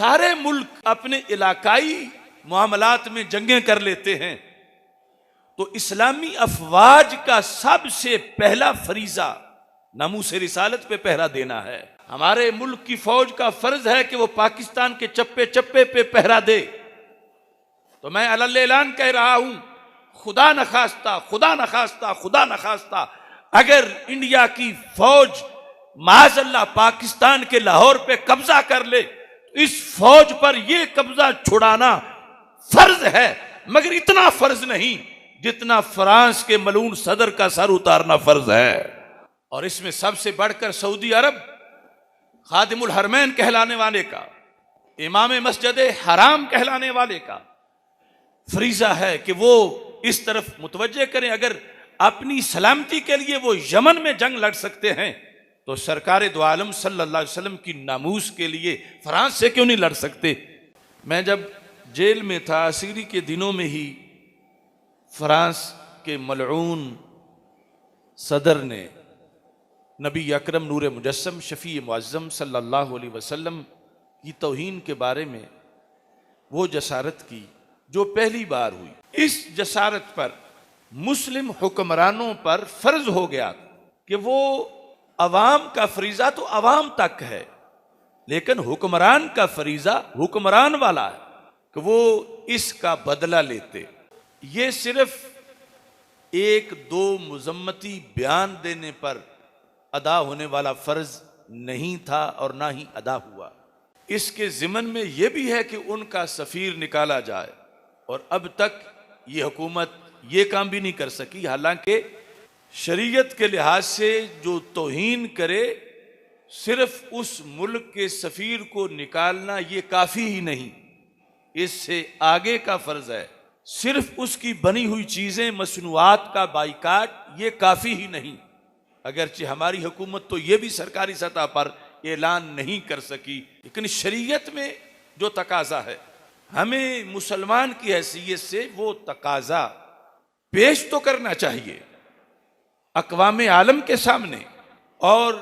सारे मुल्क अपने इलाकाई मामलात में जंगें कर लेते हैं, तो इस्लामी अफवाज का सबसे पहला फरीजा नामूस रिसालत पे पहरा देना है। हमारे मुल्क की फौज का फर्ज है कि वो पाकिस्तान के चप्पे चप्पे पे पहरा दे। तो मैं अलल्ले ऐलान कह रहा हूं, खुदा न खास्ता, खुदा न खास्ता, खुदा न खास्ता, अगर इंडिया की फौज माज़अल्लाह पाकिस्तान के लाहौर पे कब्जा कर ले, तो इस फौज पर यह कब्जा छुड़ाना फर्ज है, मगर इतना फर्ज नहीं जितना फ्रांस के मलून सदर का सर उतारना फर्ज है। और इसमें सबसे बढ़कर सऊदी अरब खादिमुल हरमैन कहलाने वाले का, इमाम मस्जिद हराम कहलाने वाले का फरीजा है कि वो इस तरफ मुतवज्जे करें। अगर अपनी सलामती के लिए वो यमन में जंग लड़ सकते हैं, तो सरकार दो आलम सल्लल्लाहु अलैहि वसल्लम की नामूस के लिए फ्रांस से क्यों नहीं लड़ सकते। मैं जब जेल में था, असीरी के दिनों में ही फ्रांस के मलऊन सदर ने नबी अकरम नूर मुजस्सम शफी मुअज़्ज़म सल्लल्लाहु अलैहि वसल्लम की तौहीन के बारे में वो जसारत की जो पहली बार हुई। इस जसारत पर मुस्लिम हुक्मरानों पर फर्ज हो गया कि वो अवाम का फरीजा तो अवाम तक है, लेकिन हुक्मरान का फरीजा हुक्मरान वाला है कि वो इसका बदला लेते। ये सिर्फ एक दो मुजम्मती बयान देने पर अदा होने वाला फर्ज नहीं था और ना ही अदा हुआ। इसके ज़िमन में यह भी है कि उनका सफीर निकाला जाए, और अब तक ये हुकूमत ये काम भी नहीं कर सकी। हालांकि शरीयत के लिहाज से जो तौहीन करे, सिर्फ उस मुल्क के सफीर को निकालना ये काफ़ी ही नहीं, इससे आगे का फर्ज है। सिर्फ उसकी बनी हुई चीज़ें मसनूआत का बाइकाट ये काफ़ी ही नहीं। अगरचे हमारी हुकूमत तो ये भी सरकारी सतह पर ऐलान नहीं कर सकी, लेकिन शरीयत में जो तकाजा है, हमें मुसलमान की हैसियत से वो तकाजा पेश तो करना चाहिए अक़वाम आलम के सामने, और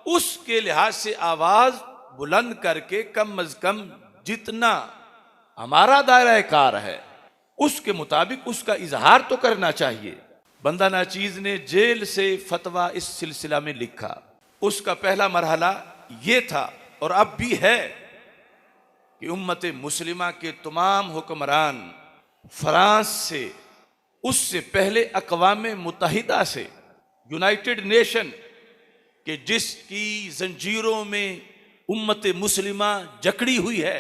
उसके लिहाज से आवाज़ बुलंद करके कम अज़ कम जितना हमारा दायरा कार है उसके मुताबिक उसका इजहार तो करना चाहिए। बंदा नाचीज ने जेल से फतवा इस सिलसिला में लिखा। उसका पहला मरहला ये था और अब भी है कि उम्मत मुस्लिमा के तमाम हुक्मरान फ्रांस से, उससे पहले अक़वाम मुत्तहिदा से, यूनाइटेड नेशन के जिसकी जंजीरों में उम्मत मुस्लिमा जकड़ी हुई है,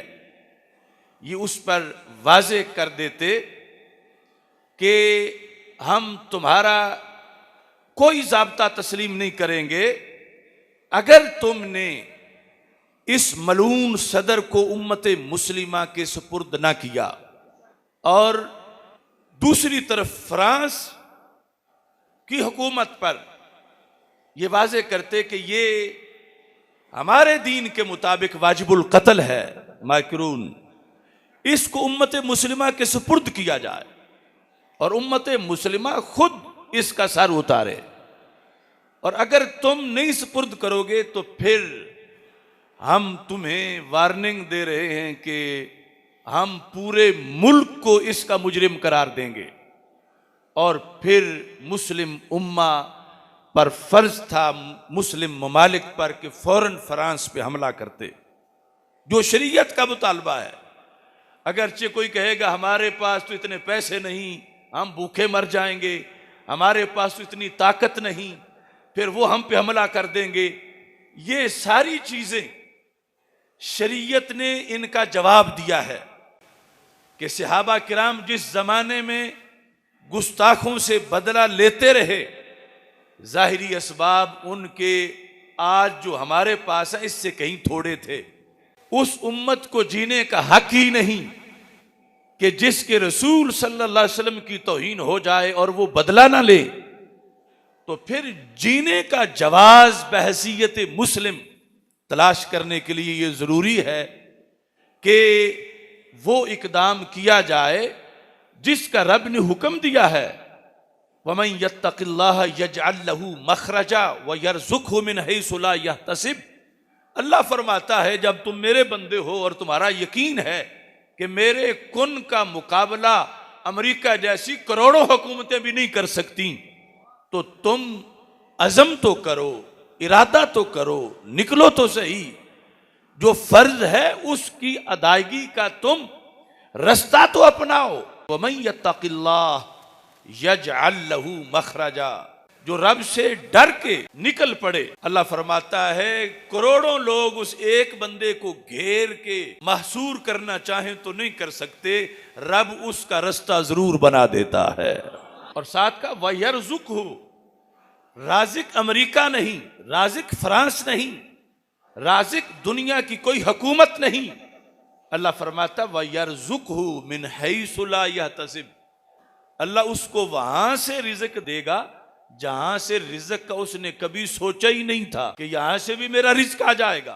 ये उस पर वाज़े कर देते कि हम तुम्हारा कोई ज़ाब्ता तस्लीम नहीं करेंगे अगर तुमने इस मलून सदर को उम्मत मुस्लिमा के सुपुर्द ना किया। और दूसरी तरफ फ्रांस की हुकूमत पर यह वाज़े करते कि ये हमारे दीन के मुताबिक वाजिबुल कत्ल है, माकरून, इसको उम्मत मुस्लिमा के सुपुर्द किया जाए और उम्मत मुस्लिमा खुद इसका सर उतारे। और अगर तुम नहीं सुपुर्द करोगे तो फिर हम तुम्हें वार्निंग दे रहे हैं कि हम पूरे मुल्क को इसका मुजरिम करार देंगे। और फिर मुस्लिम उम्मा पर फर्ज था, मुस्लिम ममालिक पर, कि फौरन फ्रांस पे हमला करते, जो शरीयत का मुतालबा है। अगरचे कोई कहेगा हमारे पास तो इतने पैसे नहीं, हम भूखे मर जाएंगे, हमारे पास तो इतनी ताकत नहीं, फिर वो हम पे हमला कर देंगे। ये सारी चीजें शरीयत ने इनका जवाब दिया है कि सहाबा किराम जिस जमाने में गुस्ताखों से बदला लेते रहे, जाहिरी असबाब उनके आज जो हमारे पास है इससे कहीं थोड़े थे। उस उम्मत को जीने का हक ही नहीं कि जिसके रसूल सल्लल्लाहु अलैहि वसल्लम की तौहीन हो जाए और वो बदला ना ले, तो फिर जीने का जवाज बहसीयत मुस्लिम तलाश करने के लिए ये जरूरी है कि वो इकदाम किया जाए जिसका रब ने हुक्म दिया है, वमन यत्तक़िल्लाह यजअल लहू मखरजा व यरज़ुक़हु मिन हैसु ला यहतसिब, अल्लाह फरमाता है जब तुम मेरे बंदे हो और तुम्हारा यकीन है कि मेरे कुन का मुकाबला अमेरिका जैसी करोड़ों हुकूमतें भी नहीं कर सकती, तो तुम अज़म तो करो, इरादा तो करो, निकलो तो सही, जो फर्ज है उसकी अदायगी का तुम रास्ता तो अपनाओ। वमन यत्तकिल्लाह यजअल लहू मखरजा, जो रब से डर के निकल पड़े। अल्लाह फरमाता है करोड़ों लोग उस एक बंदे को घेर के महसूर करना चाहें तो नहीं कर सकते, रब उसका रास्ता जरूर बना देता है। और साथ का वयरजुकहु, राजिक अमेरिका नहीं, राजिक फ्रांस नहीं, राजिक दुनिया की कोई हुकूमत नहीं। अल्लाह फरमाता वयरजुकहु मिन हैसु ला यहतसिब, अल्लाह उसको वहां से रिज़्क देगा जहां से रिज़्क का उसने कभी सोचा ही नहीं था कि यहां से भी मेरा रिज़्क आ जाएगा।